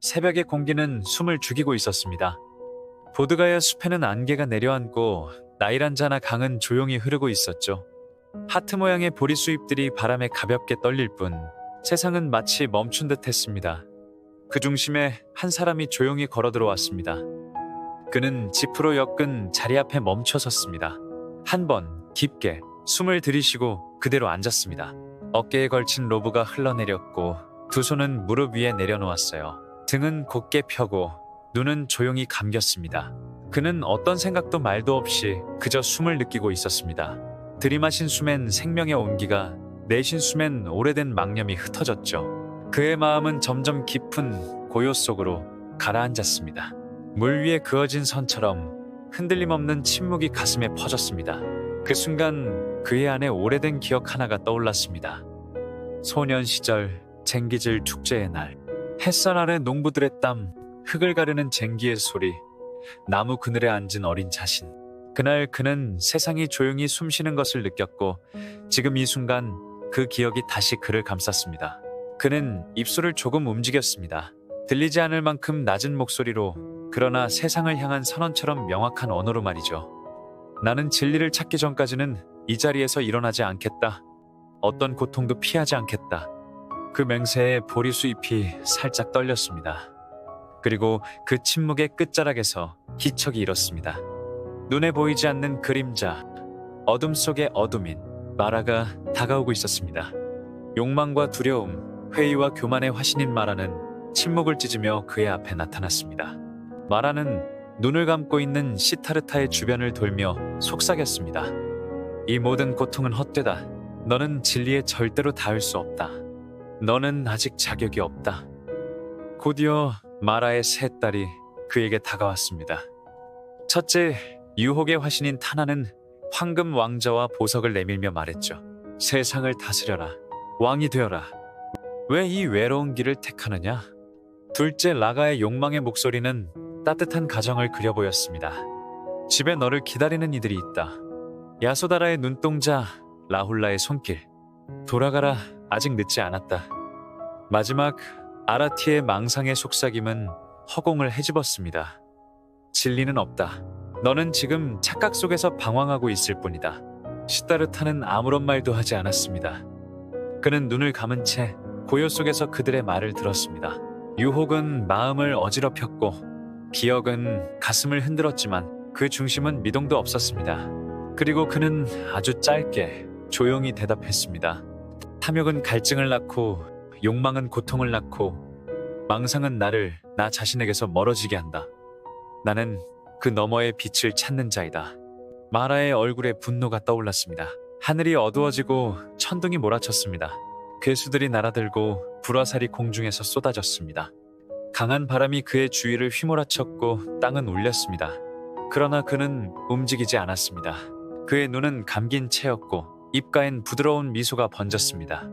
새벽의 공기는 숨을 죽이고 있었습니다. 보드가야 숲에는 안개가 내려앉고 나이란자나 강은 조용히 흐르고 있었죠. 하트 모양의 보리수잎들이 바람에 가볍게 떨릴 뿐 세상은 마치 멈춘 듯 했습니다. 그 중심에 한 사람이 조용히 걸어 들어왔습니다. 그는 지프로 엮은 자리 앞에 멈춰 섰습니다. 한 번 깊게 숨을 들이쉬고 그대로 앉았습니다. 어깨에 걸친 로브가 흘러내렸고 두 손은 무릎 위에 내려놓았어요. 등은 곧게 펴고 눈은 조용히 감겼습니다. 그는 어떤 생각도 말도 없이 그저 숨을 느끼고 있었습니다. 들이마신 숨엔 생명의 온기가, 내쉰 숨엔 오래된 망념이 흩어졌죠. 그의 마음은 점점 깊은 고요 속으로 가라앉았습니다. 물 위에 그어진 선처럼 흔들림 없는 침묵이 가슴에 퍼졌습니다. 그 순간 그의 안에 오래된 기억 하나가 떠올랐습니다. 소년 시절 쟁기질 축제의 날, 햇살 아래 농부들의 땀, 흙을 가르는 쟁기의 소리, 나무 그늘에 앉은 어린 자신. 그날 그는 세상이 조용히 숨쉬는 것을 느꼈고 지금 이 순간 그 기억이 다시 그를 감쌌습니다. 그는 입술을 조금 움직였습니다. 들리지 않을 만큼 낮은 목소리로, 그러나 세상을 향한 선언처럼 명확한 언어로 말이죠. 나는 진리를 찾기 전까지는 이 자리에서 일어나지 않겠다. 어떤 고통도 피하지 않겠다. 그 맹세에 보리수잎이 살짝 떨렸습니다. 그리고 그 침묵의 끝자락에서 기척이 일었습니다. 눈에 보이지 않는 그림자, 어둠 속의 어둠인 마라가 다가오고 있었습니다. 욕망과 두려움, 회의와 교만의 화신인 마라는 침묵을 찢으며 그의 앞에 나타났습니다. 마라는 눈을 감고 있는 시타르타의 주변을 돌며 속삭였습니다. 이 모든 고통은 헛되다. 너는 진리에 절대로 닿을 수 없다. 너는 아직 자격이 없다. 곧이어 마라의 세 딸이 그에게 다가왔습니다. 첫째, 유혹의 화신인 타나는 황금 왕자와 보석을 내밀며 말했죠. 세상을 다스려라. 왕이 되어라. 왜 이 외로운 길을 택하느냐? 둘째, 라가의 욕망의 목소리는 따뜻한 가정을 그려 보였습니다. 집에 너를 기다리는 이들이 있다. 야소다라의 눈동자, 라훌라의 손길. 돌아가라. 아직 늦지 않았다. 마지막, 아라티의 망상의 속삭임은 허공을 헤집었습니다. 진리는 없다. 너는 지금 착각 속에서 방황하고 있을 뿐이다. 시타르타는 아무런 말도 하지 않았습니다. 그는 눈을 감은 채 고요 속에서 그들의 말을 들었습니다. 유혹은 마음을 어지럽혔고 기억은 가슴을 흔들었지만 그 중심은 미동도 없었습니다. 그리고 그는 아주 짧게 조용히 대답했습니다. 탐욕은 갈증을 낳고 욕망은 고통을 낳고 망상은 나를 나 자신에게서 멀어지게 한다. 나는 그 너머의 빛을 찾는 자이다. 마라의 얼굴에 분노가 떠올랐습니다. 하늘이 어두워지고 천둥이 몰아쳤습니다. 괴수들이 날아들고 불화살이 공중에서 쏟아졌습니다. 강한 바람이 그의 주위를 휘몰아쳤고 땅은 울렸습니다. 그러나 그는 움직이지 않았습니다. 그의 눈은 감긴 채였고 입가엔 부드러운 미소가 번졌습니다.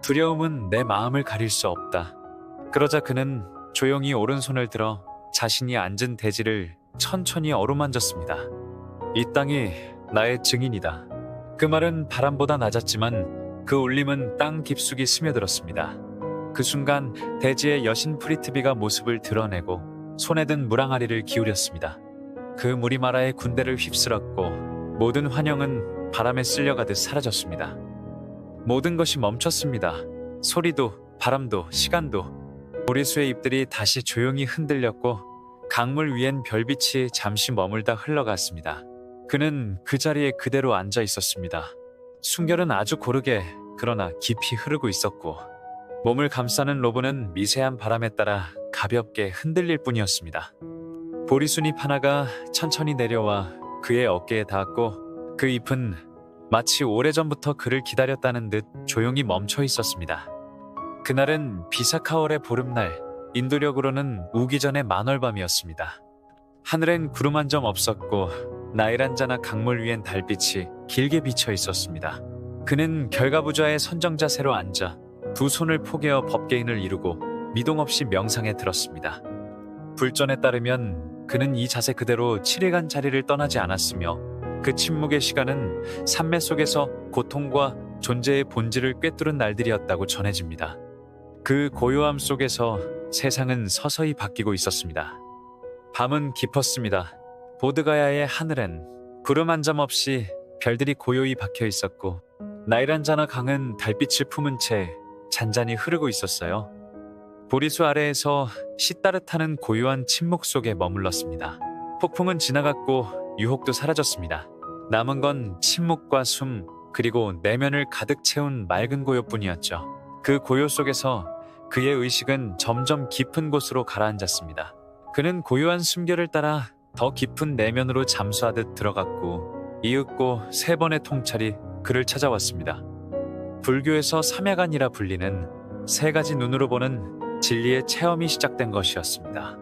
두려움은 내 마음을 가릴 수 없다. 그러자 그는 조용히 오른손을 들어 자신이 앉은 대지를 천천히 어루만졌습니다. 이 땅이 나의 증인이다. 그 말은 바람보다 낮았지만 그 울림은 땅 깊숙이 스며들었습니다. 그 순간 대지의 여신 프리트비가 모습을 드러내고 손에 든 무랑아리를 기울였습니다. 그 물이 마라의 군대를 휩쓸었고 모든 환영은 바람에 쓸려가듯 사라졌습니다. 모든 것이 멈췄습니다. 소리도, 바람도, 시간도. 보리수의 잎들이 다시 조용히 흔들렸고 강물 위엔 별빛이 잠시 머물다 흘러갔습니다. 그는 그 자리에 그대로 앉아 있었습니다. 숨결은 아주 고르게 그러나 깊이 흐르고 있었고 몸을 감싸는 로브는 미세한 바람에 따라 가볍게 흔들릴 뿐이었습니다. 보리순잎 하나가 천천히 내려와 그의 어깨에 닿았고 그 잎은 마치 오래전부터 그를 기다렸다는 듯 조용히 멈춰 있었습니다. 그날은 비사카월의 보름날, 인도력으로는 우기 전의 만월밤이었습니다. 하늘엔 구름 한 점 없었고 나이란자나 강물 위엔 달빛이 길게 비쳐 있었습니다. 그는 결과부좌의 선정자세로 앉아 두 손을 포개어 법계인을 이루고 미동 없이 명상에 들었습니다. 불전에 따르면 그는 이 자세 그대로 7일간 자리를 떠나지 않았으며 그 침묵의 시간은 산매 속에서 고통과 존재의 본질을 꿰뚫은 날들이었다고 전해집니다. 그 고요함 속에서 세상은 서서히 바뀌고 있었습니다. 밤은 깊었습니다. 보드가야의 하늘엔 구름 한 점 없이 별들이 고요히 박혀 있었고 나이란자나 강은 달빛을 품은 채 잔잔히 흐르고 있었어요. 보리수 아래에서 시따르타는 고요한 침묵 속에 머물렀습니다. 폭풍은 지나갔고 유혹도 사라졌습니다. 남은 건 침묵과 숨, 그리고 내면을 가득 채운 맑은 고요뿐이었죠. 그 고요 속에서 그의 의식은 점점 깊은 곳으로 가라앉았습니다. 그는 고요한 숨결을 따라 더 깊은 내면으로 잠수하듯 들어갔고 이윽고 3번의 통찰이 그를 찾아왔습니다. 불교에서 삼야간이라 불리는 3가지 눈으로 보는 진리의 체험이 시작된 것이었습니다.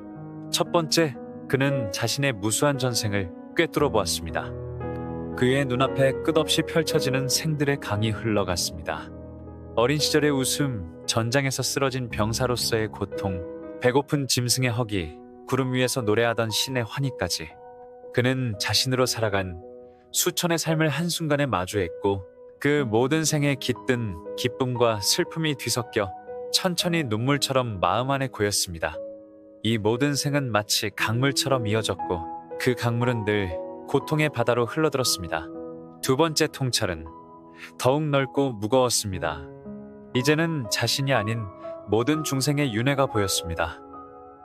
첫 번째, 그는 자신의 무수한 전생을 꿰뚫어 보았습니다. 그의 눈앞에 끝없이 펼쳐지는 생들의 강이 흘러갔습니다. 어린 시절의 웃음, 전장에서 쓰러진 병사로서의 고통, 배고픈 짐승의 허기, 구름 위에서 노래하던 신의 환희까지. 그는 자신으로 살아간 수천의 삶을 한순간에 마주했고 그 모든 생에 깃든 기쁨과 슬픔이 뒤섞여 천천히 눈물처럼 마음 안에 고였습니다. 이 모든 생은 마치 강물처럼 이어졌고 그 강물은 늘 고통의 바다로 흘러들었습니다. 두 번째 통찰은 더욱 넓고 무거웠습니다. 이제는 자신이 아닌 모든 중생의 윤회가 보였습니다.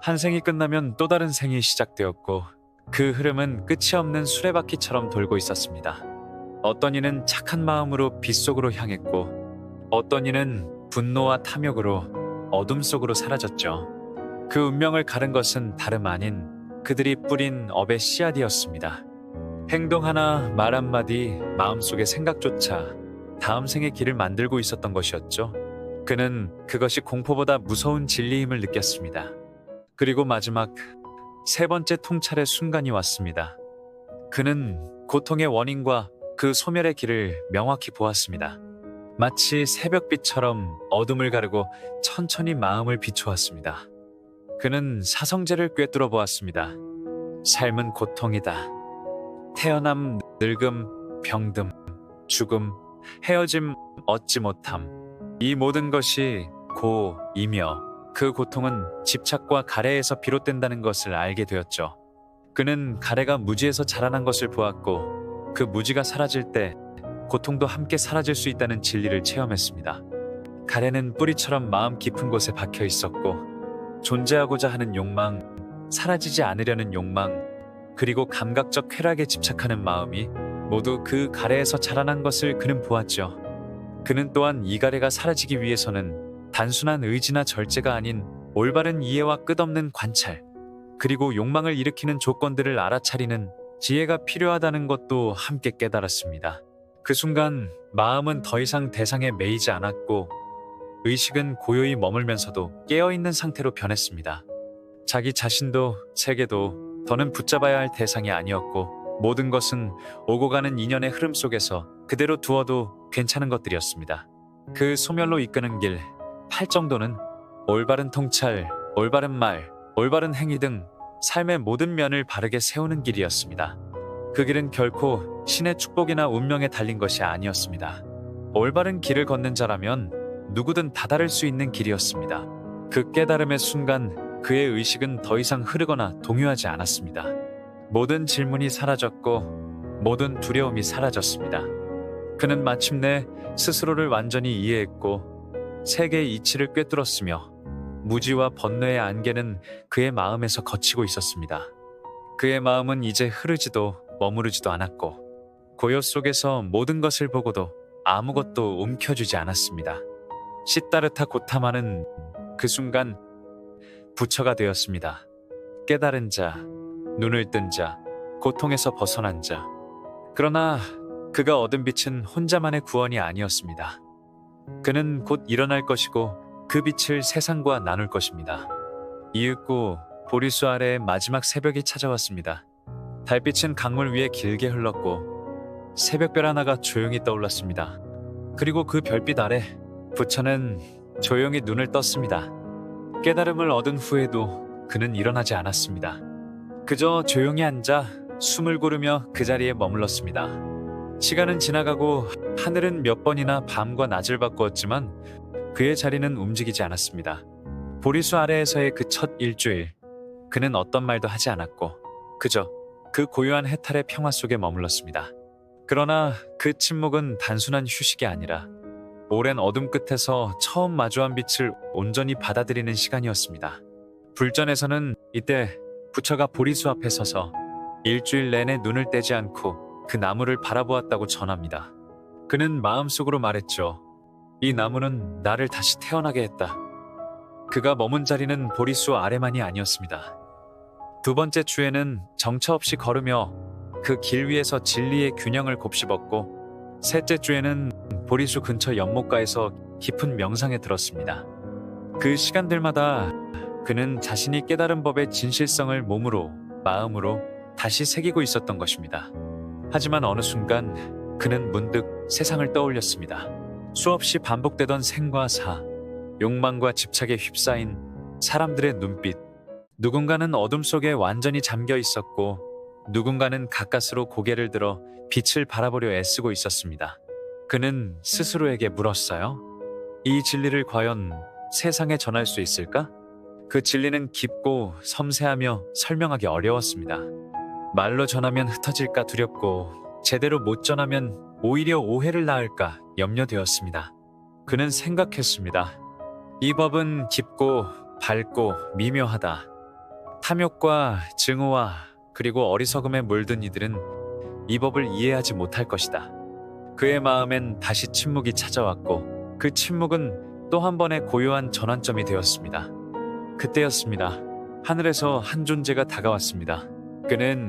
한 생이 끝나면 또 다른 생이 시작되었고 그 흐름은 끝이 없는 수레바퀴처럼 돌고 있었습니다. 어떤 이는 착한 마음으로 빛 속으로 향했고 어떤 이는 분노와 탐욕으로 어둠 속으로 사라졌죠. 그 운명을 가른 것은 다름 아닌 그들이 뿌린 업의 씨앗이었습니다. 행동 하나, 말 한마디, 마음속의 생각조차 다음 생의 길을 만들고 있었던 것이었죠. 그는 그것이 공포보다 무서운 진리임을 느꼈습니다. 그리고 마지막 3번째 통찰의 순간이 왔습니다. 그는 고통의 원인과 그 소멸의 길을 명확히 보았습니다. 마치 새벽빛처럼 어둠을 가르고 천천히 마음을 비추었습니다. 그는 사성제를 꿰뚫어 보았습니다. 삶은 고통이다. 태어남, 늙음, 병듦, 죽음, 헤어짐, 얻지 못함. 이 모든 것이 고이며 그 고통은 집착과 가래에서 비롯된다는 것을 알게 되었죠. 그는 가래가 무지에서 자라난 것을 보았고 그 무지가 사라질 때 고통도 함께 사라질 수 있다는 진리를 체험했습니다. 가래는 뿌리처럼 마음 깊은 곳에 박혀 있었고 존재하고자 하는 욕망, 사라지지 않으려는 욕망, 그리고 감각적 쾌락에 집착하는 마음이 모두 그 가래에서 자라난 것을 그는 보았죠. 그는 또한 이 가래가 사라지기 위해서는 단순한 의지나 절제가 아닌 올바른 이해와 끝없는 관찰, 그리고 욕망을 일으키는 조건들을 알아차리는 지혜가 필요하다는 것도 함께 깨달았습니다. 그 순간 마음은 더 이상 대상에 매이지 않았고 의식은 고요히 머물면서도 깨어있는 상태로 변했습니다. 자기 자신도 세계도 더는 붙잡아야 할 대상이 아니었고 모든 것은 오고 가는 인연의 흐름 속에서 그대로 두어도 괜찮은 것들이었습니다. 그 소멸로 이끄는 길, 8정도는 올바른 통찰, 올바른 말, 올바른 행위 등 삶의 모든 면을 바르게 세우는 길이었습니다. 그 길은 결코 신의 축복이나 운명에 달린 것이 아니었습니다. 올바른 길을 걷는 자라면 누구든 다다를 수 있는 길이었습니다. 그 깨달음의 순간 그의 의식은 더 이상 흐르거나 동요하지 않았습니다. 모든 질문이 사라졌고 모든 두려움이 사라졌습니다. 그는 마침내 스스로를 완전히 이해했고 세계의 이치를 꿰뚫었으며 무지와 번뇌의 안개는 그의 마음에서 걷히고 있었습니다. 그의 마음은 이제 흐르지도 머무르지도 않았고 고요 속에서 모든 것을 보고도 아무것도 움켜쥐지 않았습니다. 시따르타 고타마는 그 순간 부처가 되었습니다. 깨달은 자, 눈을 뜬 자, 고통에서 벗어난 자. 그러나 그가 얻은 빛은 혼자만의 구원이 아니었습니다. 그는 곧 일어날 것이고 그 빛을 세상과 나눌 것입니다. 이윽고 보리수 아래의 마지막 새벽이 찾아왔습니다. 달빛은 강물 위에 길게 흘렀고 새벽별 하나가 조용히 떠올랐습니다. 그리고 그 별빛 아래 부처는 조용히 눈을 떴습니다. 깨달음을 얻은 후에도 그는 일어나지 않았습니다. 그저 조용히 앉아 숨을 고르며 그 자리에 머물렀습니다. 시간은 지나가고 하늘은 몇 번이나 밤과 낮을 바꾸었지만 그의 자리는 움직이지 않았습니다. 보리수 아래에서의 그 첫 일주일, 그는 어떤 말도 하지 않았고 그저 그 고요한 해탈의 평화 속에 머물렀습니다. 그러나 그 침묵은 단순한 휴식이 아니라 오랜 어둠 끝에서 처음 마주한 빛을 온전히 받아들이는 시간이었습니다. 불전에서는 이때 부처가 보리수 앞에 서서 일주일 내내 눈을 떼지 않고 그 나무를 바라보았다고 전합니다. 그는 마음속으로 말했죠. 이 나무는 나를 다시 태어나게 했다. 그가 머문 자리는 보리수 아래만이 아니었습니다. 두 번째 주에는 정처 없이 걸으며 그 길 위에서 진리의 균형을 곱씹었고, 셋째 주에는 보리수 근처 연못가에서 깊은 명상에 들었습니다. 그 시간들마다 그는 자신이 깨달은 법의 진실성을 몸으로, 마음으로 다시 새기고 있었던 것입니다. 하지만 어느 순간 그는 문득 세상을 떠올렸습니다. 수없이 반복되던 생과 사, 욕망과 집착에 휩싸인 사람들의 눈빛. 누군가는 어둠 속에 완전히 잠겨 있었고, 누군가는 가까스로 고개를 들어 빛을 바라보려 애쓰고 있었습니다. 그는 스스로에게 물었어요. 이 진리를 과연 세상에 전할 수 있을까? 그 진리는 깊고 섬세하며 설명하기 어려웠습니다. 말로 전하면 흩어질까 두렵고, 제대로 못 전하면 오히려 오해를 낳을까 염려되었습니다. 그는 생각했습니다. 이 법은 깊고 밝고 미묘하다. 탐욕과 증오와 그리고 어리석음에 물든 이들은 이 법을 이해하지 못할 것이다. 그의 마음엔 다시 침묵이 찾아왔고, 그 침묵은 또 한 번의 고요한 전환점이 되었습니다. 그때였습니다. 하늘에서 한 존재가 다가왔습니다. 그는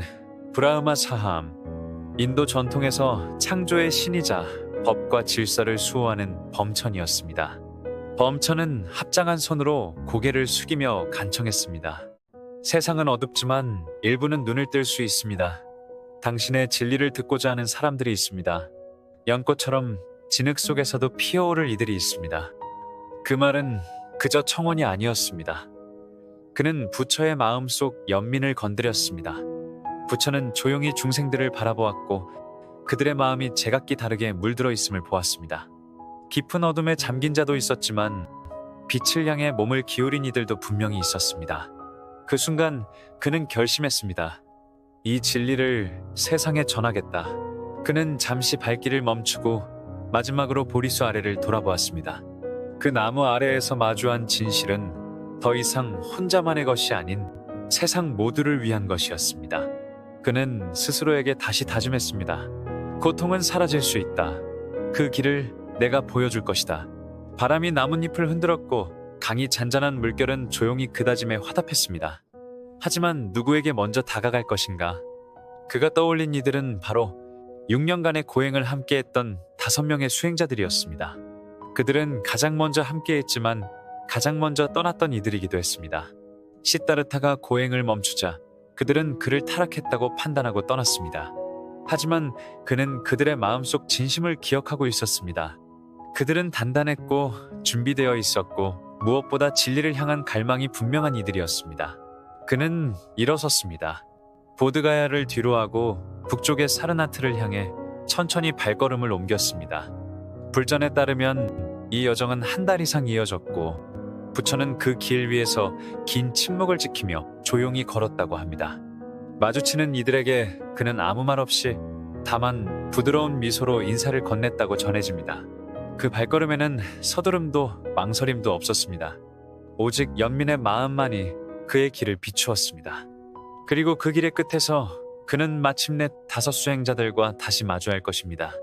브라흐마 사함, 인도 전통에서 창조의 신이자 법과 질서를 수호하는 범천이었습니다. 범천은 합장한 손으로 고개를 숙이며 간청했습니다. 세상은 어둡지만 일부는 눈을 뜰 수 있습니다. 당신의 진리를 듣고자 하는 사람들이 있습니다. 연꽃처럼 진흙 속에서도 피어오를 이들이 있습니다. 그 말은 그저 청혼이 아니었습니다. 그는 부처의 마음속 연민을 건드렸습니다. 부처는 조용히 중생들을 바라보았고, 그들의 마음이 제각기 다르게 물들어 있음을 보았습니다. 깊은 어둠에 잠긴 자도 있었지만 빛을 향해 몸을 기울인 이들도 분명히 있었습니다. 그 순간 그는 결심했습니다. 이 진리를 세상에 전하겠다. 그는 잠시 발길을 멈추고 마지막으로 보리수 아래를 돌아보았습니다. 그 나무 아래에서 마주한 진실은 더 이상 혼자만의 것이 아닌 세상 모두를 위한 것이었습니다. 그는 스스로에게 다시 다짐했습니다. 고통은 사라질 수 있다. 그 길을 내가 보여줄 것이다. 바람이 나뭇잎을 흔들었고, 강이 잔잔한 물결은 조용히 그 다짐에 화답했습니다. 하지만 누구에게 먼저 다가갈 것인가? 그가 떠올린 이들은 바로 6년간의 고행을 함께했던 5명의 수행자들이었습니다. 그들은 가장 먼저 함께했지만 가장 먼저 떠났던 이들이기도 했습니다. 시다르타가 고행을 멈추자 그들은 그를 타락했다고 판단하고 떠났습니다. 하지만 그는 그들의 마음속 진심을 기억하고 있었습니다. 그들은 단단했고 준비되어 있었고, 무엇보다 진리를 향한 갈망이 분명한 이들이었습니다. 그는 일어섰습니다. 보드가야를 뒤로하고 북쪽의 사르나트를 향해 천천히 발걸음을 옮겼습니다. 불전에 따르면 이 여정은 한 달 이상 이어졌고, 부처는 그 길 위에서 긴 침묵을 지키며 조용히 걸었다고 합니다. 마주치는 이들에게 그는 아무 말 없이 다만 부드러운 미소로 인사를 건넸다고 전해집니다. 그 발걸음에는 서두름도 망설임도 없었습니다. 오직 연민의 마음만이 그의 길을 비추었습니다. 그리고 그 길의 끝에서 그는 마침내 5 수행자들과 다시 마주할 것입니다.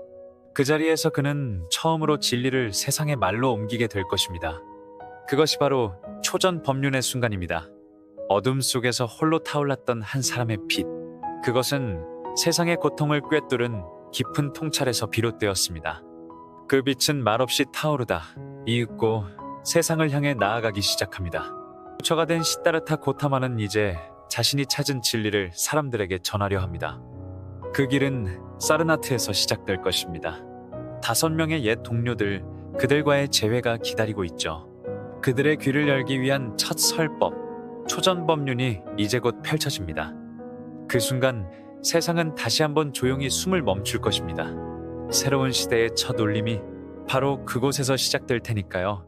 그 자리에서 그는 처음으로 진리를 세상의 말로 옮기게 될 것입니다. 그것이 바로 초전 법륜의 순간입니다. 어둠 속에서 홀로 타올랐던 한 사람의 빛. 그것은 세상의 고통을 꿰뚫은 깊은 통찰에서 비롯되었습니다. 그 빛은 말없이 타오르다 이윽고 세상을 향해 나아가기 시작합니다. 부처가 된 시다르타 고타마는 이제 자신이 찾은 진리를 사람들에게 전하려 합니다. 그 길은 사르나트에서 시작될 것입니다. 5명의 옛 동료들, 그들과의 재회가 기다리고 있죠. 그들의 귀를 열기 위한 첫 설법, 초전법륜이 이제 곧 펼쳐집니다. 그 순간 세상은 다시 한번 조용히 숨을 멈출 것입니다. 새로운 시대의 첫 울림이 바로 그곳에서 시작될 테니까요.